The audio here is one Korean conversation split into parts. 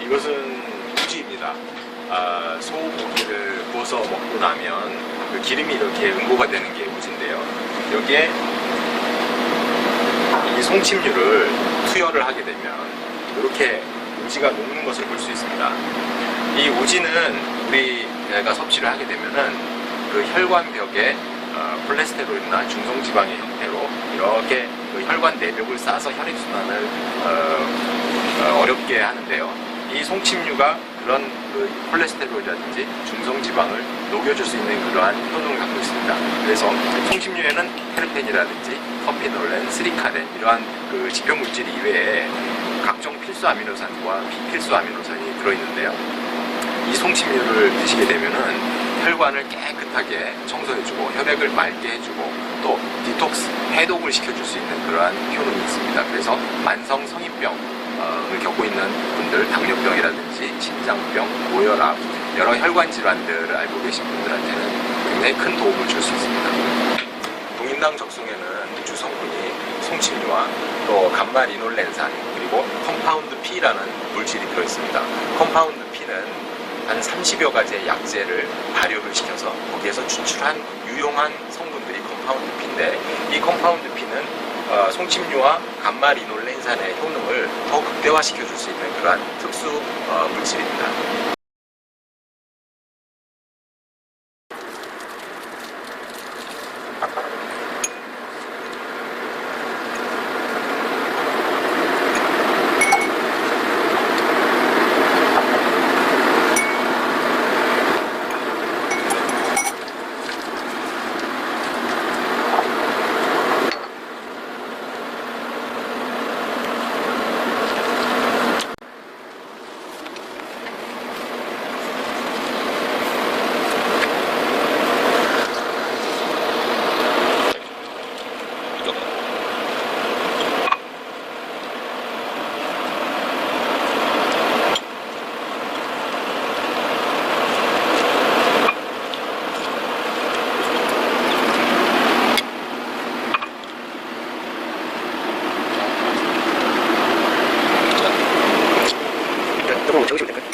이것은 우지입니다. 소고기를 구워서 먹고 나면 그 기름이 이렇게 응고가 되는 게 우지인데요. 여기에 이 송침류를 투여를 하게 되면 이렇게 우지가 녹는 것을 볼 수 있습니다. 이 우지는 우리가 섭취를 하게 되면은 그 혈관벽에 콜레스테롤이나 중성지방의 형태로 이렇게 그 혈관 내벽을 쌓아서 혈액순환을 어렵게 하는데요. 이 송침류가 그런 그 콜레스테롤이라든지 중성지방을 녹여줄 수 있는 그러한 효능을 갖고 있습니다. 그래서 송침류에는 테르펜이라든지 커피놀렌, 스리카렌 이러한 그 지표물질 이외에 각종 필수 아미노산과 비필수 아미노산이 들어있는데요. 이 송침류를 드시게 되면은 혈관을 깨끗하게 청소해주고 혈액을 맑게 해주고 또 디톡스, 해독을 시켜줄 수 있는 그러한 효능이 있습니다. 그래서 만성 성인병을 겪고 있는 분들, 당뇨병이라든지 심장병, 고혈압, 여러 혈관 질환들을 앓고 계신 분들한테는 굉장히 큰 도움을 줄 수 있습니다. 동인당 적송에는 주 성분이 송침류와 또 감마리놀렌산 그리고 컴파운드 P라는 물질이 들어있습니다. 컴파운드 P는 한 30여 가지의 약재를 발효를 시켜서 거기에서 추출한 유용한 성분들이 컴파운드 P인데 이 컴파운드 P는 송침류와 감마리놀렌산의 효능을 더 극대화시켜 줄 수 있는 그러한 특수 물질입니다. 조금만 적으시면 될까요?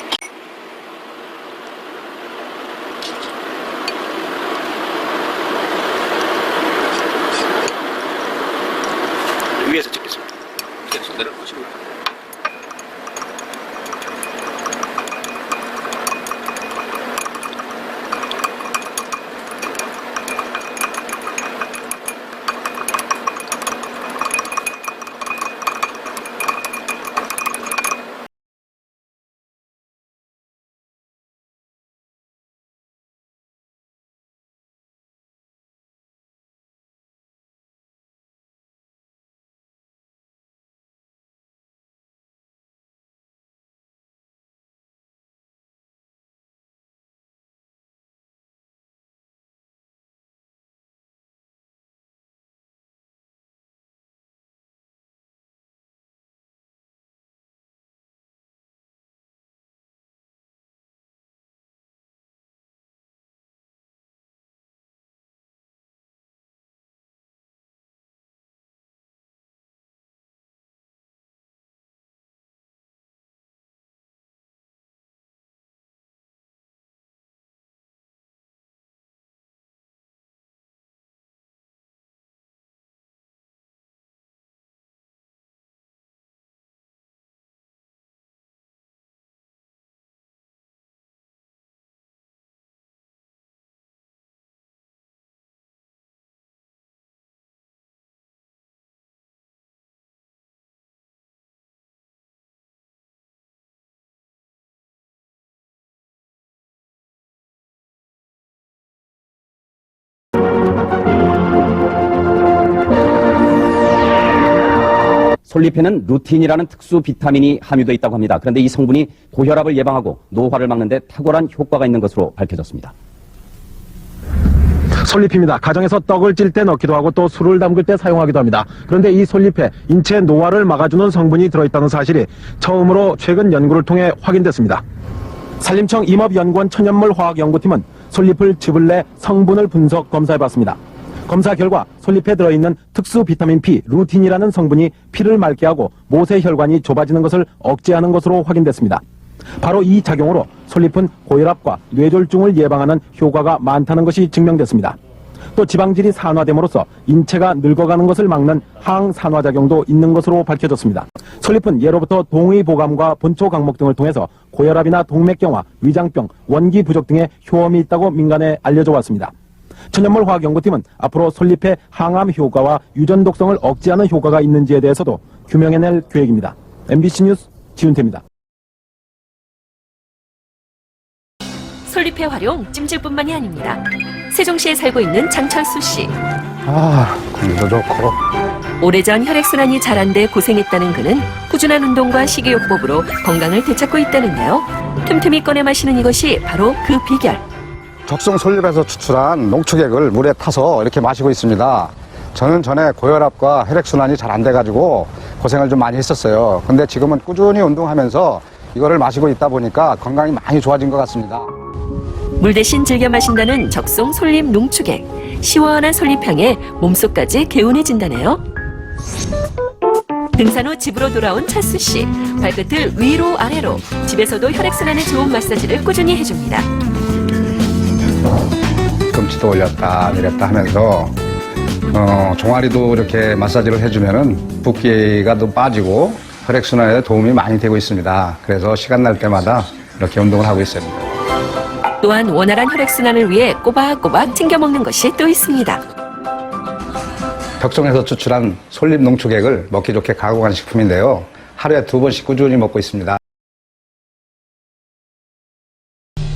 위에서 찍겠습니다. 손대를 보시고요. 솔잎에는 루틴이라는 특수 비타민이 함유되어 있다고 합니다. 그런데 이 성분이 고혈압을 예방하고 노화를 막는 데 탁월한 효과가 있는 것으로 밝혀졌습니다. 솔잎입니다. 가정에서 떡을 찔 때 넣기도 하고 또 술을 담글 때 사용하기도 합니다. 그런데 이 솔잎에 인체 노화를 막아주는 성분이 들어있다는 사실이 처음으로 최근 연구를 통해 확인됐습니다. 산림청 임업연구원 천연물화학연구팀은 솔잎을 즙을 내 성분을 분석 검사해봤습니다. 검사 결과 솔잎에 들어있는 특수 비타민 P, 루틴이라는 성분이 피를 맑게 하고 모세혈관이 좁아지는 것을 억제하는 것으로 확인됐습니다. 바로 이 작용으로 솔잎은 고혈압과 뇌졸중을 예방하는 효과가 많다는 것이 증명됐습니다. 또 지방질이 산화됨으로써 인체가 늙어가는 것을 막는 항산화작용도 있는 것으로 밝혀졌습니다. 솔잎은 예로부터 동의보감과 본초 강목 등을 통해서 고혈압이나 동맥경화, 위장병, 원기 부족 등의 효험이 있다고 민간에 알려져 왔습니다. 천연몰 화학연구팀은 앞으로 솔잎의 항암 효과와 유전 독성을 억제하는 효과가 있는지에 대해서도 규명해낼 계획입니다. MBC 뉴스 지훈태입니다. 솔잎의 활용 찜질뿐만이 아닙니다. 세종시에 살고 있는 장철수 씨. 공기도 좋고. 오래전 혈액순환이 잘 안 돼 고생했다는 그는 꾸준한 운동과 식이요법으로 건강을 되찾고 있다는데요. 틈틈이 꺼내 마시는 이것이 바로 그 비결. 적성 솔잎에서 추출한 농축액을 물에 타서 이렇게 마시고 있습니다. 저는 전에 고혈압과 혈액순환이 잘 안 돼가지고 고생을 좀 많이 했었어요. 근데 지금은 꾸준히 운동하면서 이거를 마시고 있다 보니까 건강이 많이 좋아진 것 같습니다. 물 대신 즐겨 마신다는 적송 솔잎 농축액. 시원한 솔잎향에 몸속까지 개운해진다네요. 등산 후 집으로 돌아온 철수 씨. 발끝을 위로 아래로 집에서도 혈액순환에 좋은 마사지를 꾸준히 해줍니다. 뒤꿈치도 올렸다 내렸다 하면서 종아리도 이렇게 마사지를 해주면은 붓기가 좀 빠지고 혈액순환에 도움이 많이 되고 있습니다. 그래서 시간 날 때마다 이렇게 운동을 하고 있습니다. 또한 원활한 혈액순환을 위해 꼬박꼬박 챙겨 먹는 것이 또 있습니다. 덕성에서 추출한 솔잎 농축액을 먹기 좋게 가공한 식품인데요. 하루에 2번씩 꾸준히 먹고 있습니다.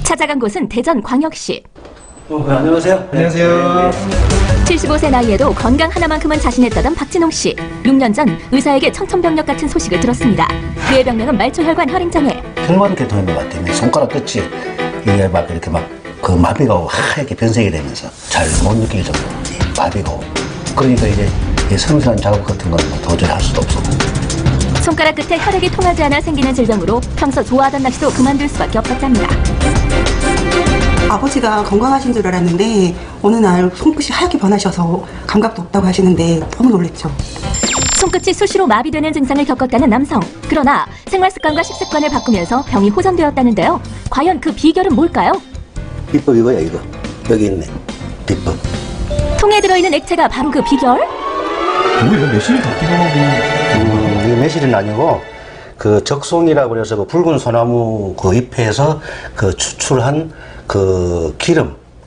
찾아간 곳은 대전광역시. 안녕하세요. 안녕하세요. 75세 나이에도 건강 하나만큼은 자신했다던 박진홍 씨. 6년 전 의사에게 청천벽력 같은 소식을 들었습니다. 그의 병명은 말초혈관 혈행장애. 혈관계 도염이 왔더니 손가락 끝이 이게 막 이렇게 막 그 마비가 오고 하얗게 변색이 되면서 잘 못 느낄 정도로 마비가 오고 그러니까 이제 섬세한 작업 같은 건 도저히 할 수도 없었고 손가락 끝에 혈액이 통하지 않아 생기는 질병으로 평소 좋아하던 낚시도 그만둘 수밖에 없었답니다. 아버지가 건강하신 줄 알았는데 어느 날 손끝이 하얗게 변하셔서 감각도 없다고 하시는데 너무 놀랬죠. 손끝이 수시로 마비되는 증상을 겪었다는 남성. 그러나 생활 습관과 식습관을 바꾸면서 병이 호전되었다는데요. 과연 그 비결은 뭘까요? 비법 이거야 이거 여기 있네 비법 통에 들어있는 액체가 바로 그 비결? 뭐예요? 매실이 더 뛰어나고. 이게 매실은 아니고 그 적송이라고 그래서 그 붉은 소나무 그 잎에서 그 추출한 그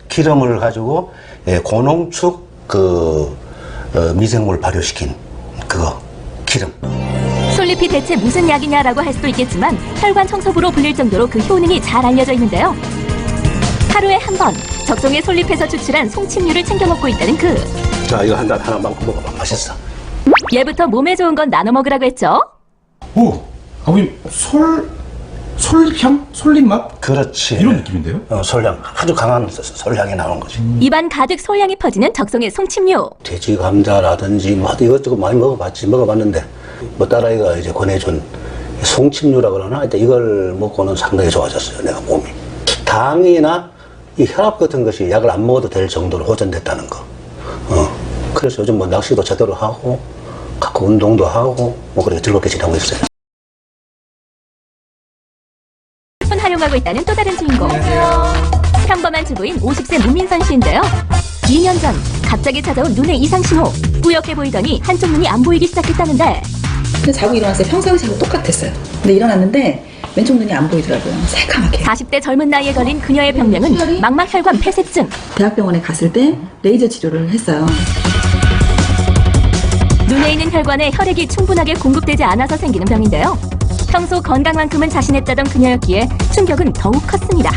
기름을 가지고 고농축 그 미생물 발효시킨 그거 기름. 솔잎이 대체 무슨 약이냐라고 할 수도 있겠지만 혈관 청소부로 불릴 정도로 그 효능이 잘 알려져 있는데요. 하루에 한 번 적송의 솔잎에서 추출한 송침류를 챙겨 먹고 있다는 그. 자 이거 하나 먹고 먹어봐 맛있어. 예부터 몸에 좋은 건 나눠 먹으라고 했죠. 오, 아버님 솔잎향? 솔잎맛? 그렇지. 이런 느낌인데요? 솔향 아주 강한 솔향이 나오는 거지. 입안 가득 솔향이 퍼지는 적송의 송침류. 돼지 감자라든지 뭐 이것저것 많이 먹어봤는데 뭐 딸아이가 이제 권해준 송침류라고 그러나 하여튼 이걸 먹고는 상당히 좋아졌어요 내가 몸이. 당이나 이 혈압 같은 것이 약을 안 먹어도 될 정도로 호전됐다는 거. 그래서 요즘 뭐 낚시도 제대로 하고 가끔 운동도 하고 뭐 그렇게 즐겁게 지내고 있어요. 활용하고 있다는 또 다른 주인공. 평범한 주부인 50세 문민선 씨인데요. 2년 전 갑자기 찾아온 눈의 이상 신호. 뿌옇게 보이더니 한쪽 눈이 안 보이기 시작했다는데. 근데 자고 일어났어요. 평상시하고 똑같았어요. 근데 일어났는데 왼쪽 눈이 안 보이더라고요. 새카맣게. 40대 젊은 나이에 걸린 그녀의 병명은 망막혈관 폐쇄증. 대학병원에 갔을 때 레이저 치료를 했어요. 눈에 있는 혈관에 혈액이 충분하게 공급되지 않아서 생기는 병인데요. 평소 건강만큼은 자신했다던 그녀였기에 충격은 더욱 컸습니다.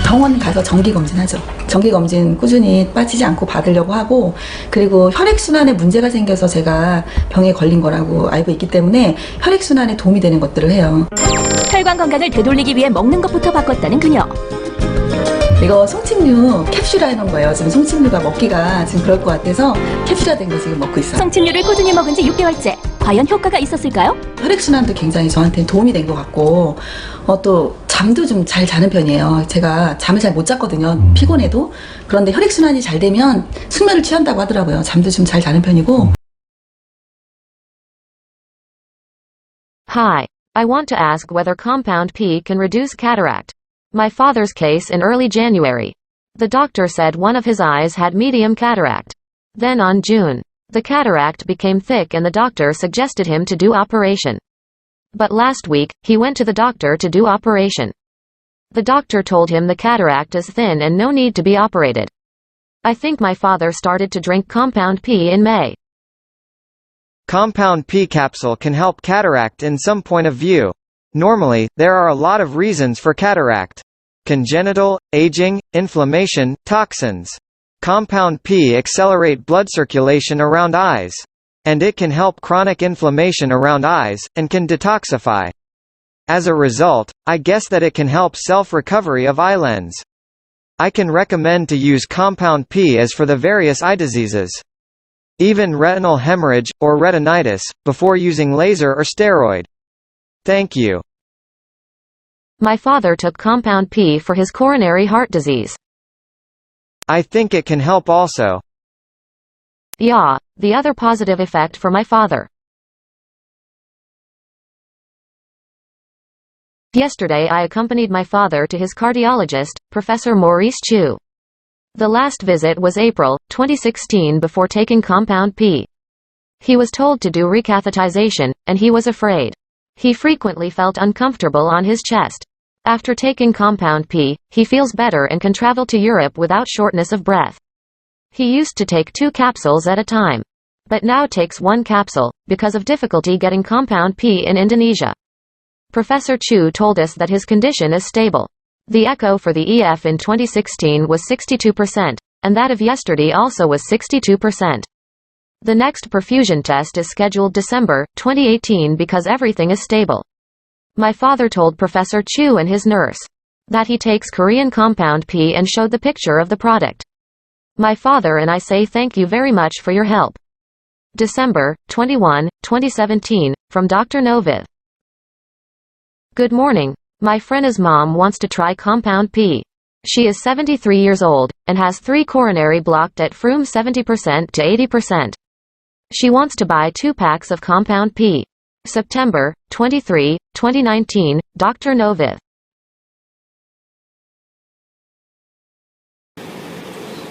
병원 가서 정기검진하죠. 정기검진 꾸준히 빠지지 않고 받으려고 하고 그리고 혈액순환에 문제가 생겨서 제가 병에 걸린 거라고 알고 있기 때문에 혈액순환에 도움이 되는 것들을 해요. 혈관 건강을 되돌리기 위해 먹는 것부터 바꿨다는 그녀. 이거 송침류 캡슐화해 놓은 거예요. 지금 송침류가 먹기가 지금 그럴 것 같아서 캡슐화된 거 지금 먹고 있어요. 송침류를 꾸준히 먹은 지 6개월째. 과연 효과가 있었을까요? 혈액순환도 굉장히 저한테는 도움이 된 것 같고 또 잠도 좀 잘 자는 편이에요. 제가 잠을 잘 못 잤거든요. 피곤해도. 그런데 혈액순환이 잘 되면 숙면을 취한다고 하더라고요. 잠도 좀 잘 자는 편이고. Hi. I want to ask whether compound P can reduce cataract. My father's case in early January. The doctor said one of his eyes had medium cataract. Then on June, the cataract became thick and the doctor suggested him to do operation. But last week, he went to the doctor to do operation. The doctor told him the cataract is thin and no need to be operated. I think my father started to drink compound P in May. Compound P capsule can help cataract in some point of view. Normally, there are a lot of reasons for cataract. Congenital, aging, inflammation, toxins. Compound P accelerate blood circulation around eyes. And it can help chronic inflammation around eyes, and can detoxify. As a result, I guess that it can help self-recovery of eye lens. I can recommend to use compound P as for the various eye diseases. Even retinal hemorrhage, or retinitis, before using laser or steroid. Thank you. My father took compound P for his coronary heart disease. I think it can help also. Yeah, the other positive effect for my father. Yesterday I accompanied my father to his cardiologist, Professor Maurice Chu. The last visit was April 2016 before taking compound P. He was told to do recatheterization, and he was afraid. He frequently felt uncomfortable on his chest. After taking compound P, he feels better and can travel to Europe without shortness of breath. He used to take 2 capsules at a time, but now takes 1 capsule, because of difficulty getting compound P in Indonesia. Professor Chu told us that his condition is stable. The echo for the EF in 2016 was 62%, and that of yesterday also was 62%. The next perfusion test is scheduled December 2018 because everything is stable. My father told Professor Chu and his nurse that he takes Korean compound P and showed the picture of the product. My father and I say thank you very much for your help. December 21, 2017, from Dr. Noviv. Good morning. My friend's mom wants to try compound P. She is 73 years old, and has 3 coronary blocked at from 70% to 80%. She wants to buy 2 packs of compound P. September 23, 2019, Dr. Noviv.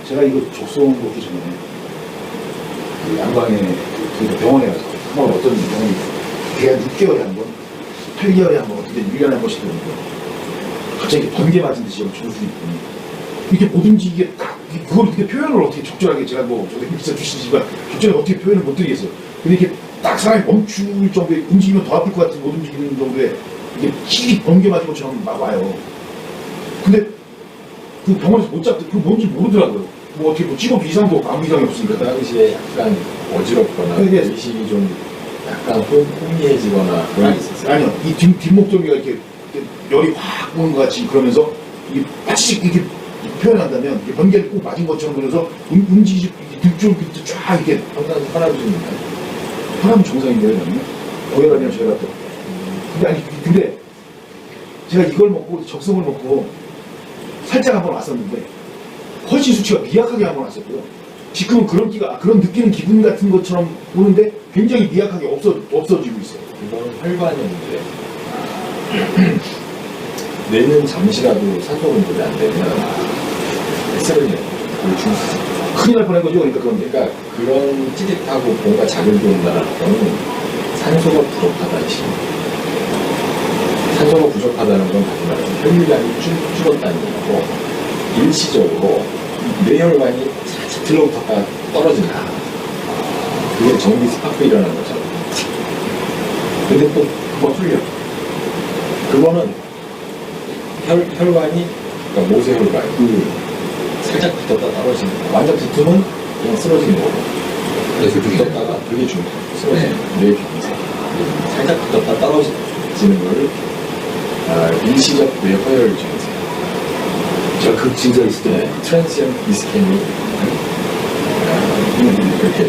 제가 이거 접수한 거 오기 전에 그 양방에 그 병원에 가서 한번 어떤 병원이 걔가 6개월에 한 번, 8개월에 한 번, 어떻게 1년에 한 번씩 들어오니까 갑자기 번개 맞은 듯이 정수리 있더니 이게 뭐든지 이게 딱 그걸 어떻게 표현을 어떻게 적절하게 제가 뭐 저도 기사 출신이지만 적절하게 어떻게 표현을 못 드리겠어요. 근데 이게 딱 사람이 멈출 정도에 움직이면 더 아플 것 같은 못 움직이는 정도에 이게 키 번개 맞은 것처럼 막 와요. 근데 그 병원에서 못 잡대 그 뭔지 모르더라고요. 뭐 어떻게 뭐 찍어도 이상도 아무 이상이 없으니까. 그 당시에 약간 어지럽거나 의식이 좀 약간 혼미해지거나 그런 게 있었어요? 아니요. 이 뒷목적이가 이렇게 열이 확 오는 것 같이 그러면서 이게 마치 이렇게 표현한다면 이게 번개를 꼭 맞은 것처럼 그래서 움직이지 등줄 쫙 이렇게 항상 혈압이 좀 있나요? 혈압은 정상인데요, 저는. 고혈압이나 저혈압도. 근데 제가 이걸 먹고 적성을 먹고 살짝 한번 왔었는데 훨씬 수치가 미약하게 한번 왔었고요. 지금은 그런 느끼는 기분 같은 것처럼 오는데 굉장히 미약하게 없어지고 있어요. 이건 혈관의 문제. 뇌는 잠시라도 산소 공급이 안 되면 쓰러지는 거예요. 큰일 날 뻔한 거죠, 그러니까 그런 찌릿하고 뭔가 자극이 온다는 거는 산소가 부족하다는 뜻입니다. 산소가 부족하다는 건 다시 말해서 혈류량이 줄었다는 얘기고 일시적으로 뇌혈관이 살짝 들러붙었다가 떨어진다. 그게 전기 스파크 일어나는 거죠. 근데 또 그거 풀려. 그거는 혈관이 그러니까 모세혈관이 살짝 붙었다 떨어지는 거. 완전 붙으면 그냥 쓰러지는 거고. 그래서 붙었다가 그게 중요해요. 쓰러지는 뇌 경색. 살짝 붙었다 떨어지는 거를 일시적 뇌허혈 증세. 제가 그 증세가 있을 때 트랜시언트 이스케미 이렇게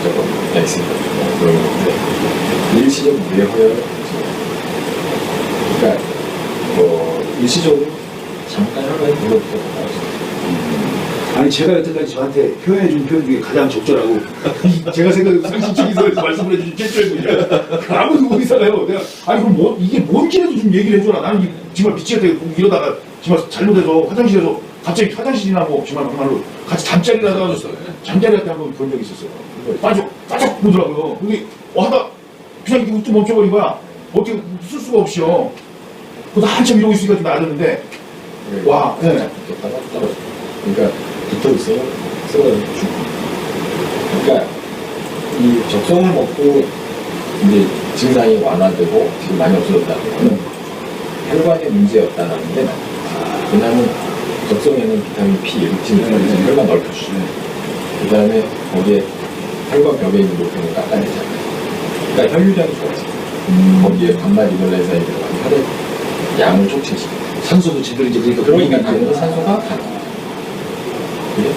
적어 있습니다. 그런 건데 일시적 뇌허혈 증세. 그러니까 뭐 일시적으로 잠깐 혈관이 불러붙었다 떨어진다. 아니 제가 여태까지 저한테 표현해준 표현 중에 가장 적절하고 제가 생각해도 상식적인 말씀을 해주신 최초의 아무도 못 이상해요. 내가 아니 그럼 뭐 이게 뭔지라도 좀 얘기를 해줘라. 나는 이게 정말 미치겠다. 이러다가 정말 잘못해서 화장실에서 갑자기 화장실이나 뭐 정말 정말로 같이 잠자리를 하다가 잠자리 할때 한번 본 적이 있었어요. 빠져 보더라고요. 근데 하다 그냥 이렇게 또 멈춰버린 거야. 어떻게 쓸 수가 없이요. 그래서 한참 이러고 있으니까 좀 나아졌는데 와, 네. 그러니까 붙어 있어요. 쓰러져 죽고. 그러니까 이 적성을 먹고 이제 증상이 완화되고 지금 많이 없어졌다는 거는 혈관의 문제였다는 게 맞아요. 왜냐하면 적성에는 비타민 B, 루틴을 혈관 넓혀주죠. 그 다음에 거기에 혈관 벽에 있는 노폐를 깎아내잖아요. 그러니까 혈류량이 좋아져요. 거기에 반말 이글레사에 들어간 혈액 양을 촉진시켜요. 산소도 제대로 이제 그러니까 당연히 산소가 가요. 그게